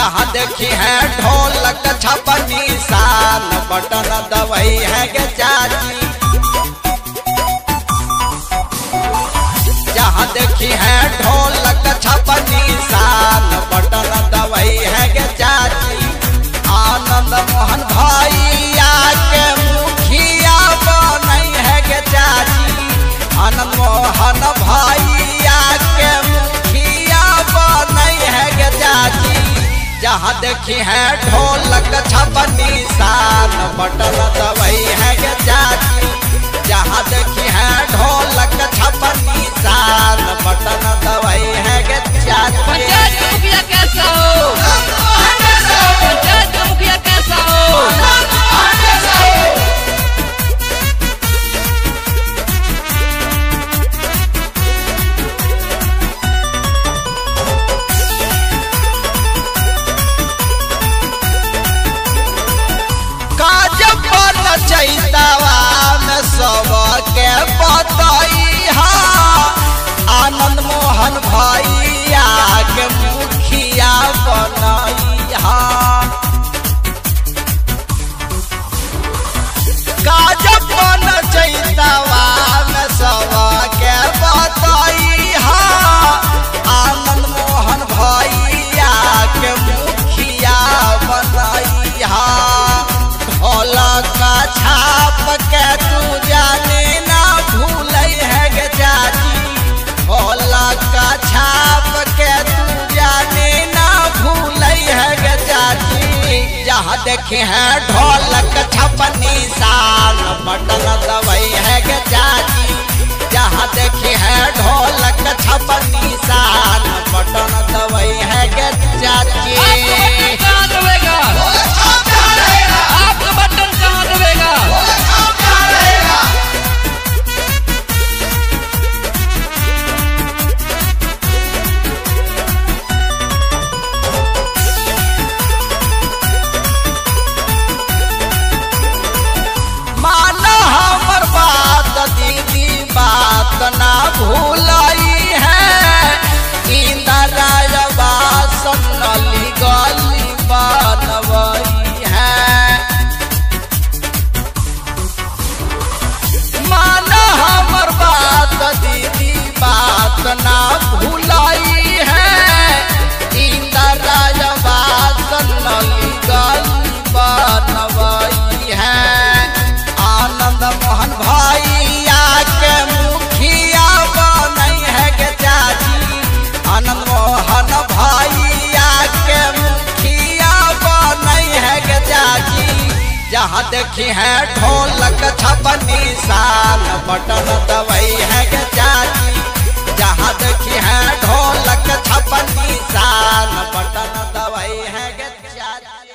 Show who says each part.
Speaker 1: जहाँ देखी है ढोलक छपनी शान बटन दवाई है गे चाची। जहाँ देखी है ढोलक छपनी शान बटन दवाई है गे चाची। आनंद मोहन भैया के मुखिया बनई है गे चाची। आनंद मोहन भैया के मुखिया बनई है गे चाची। जहाँ देखी है ढोलक छपनी शान बटन दवाई है गे चाची। जहाँ देखी है ढोलक छपनी शान बटन दवाई है गे चाची।
Speaker 2: पंचायत का मुखिया कैसा हो? पंचायत का मुखिया कैसा हो?
Speaker 1: चैतवा में सबके बतई आनंद मोहन भैया के मुखिया बनई काजपन चैतवा में सबके बतई आनंद मोहन भैया के मुखिया बनई ढोलक छाप के तू जाने ना भूलई है गे चाची। ढोलक छाप के तू जाने ना भूलई है गे चाची। जहाँ देखे है ढोलक छपनी शान बटन दवाई है गे चाची। जहाँ देखे है ढोलक छपनी शान बटन दवाई है गे चाची। बात ना भूलाई है इंदिरा नली गली बनवई है। माना हमर बात दीदी बात ना भूलाई है इंदिरा नली गली बनवई है। आनंद मोहन भैया के मुखिया बनई है गे चाची। आनंद मोहन भैया के मुखिया बनई है गे चाची। जहाँ देखी है ढोलक छपनी शान बटन दवाई है गे चाची। जहाँ देखी है ढोलक छपनी शान बटन दवाई है गे चाची।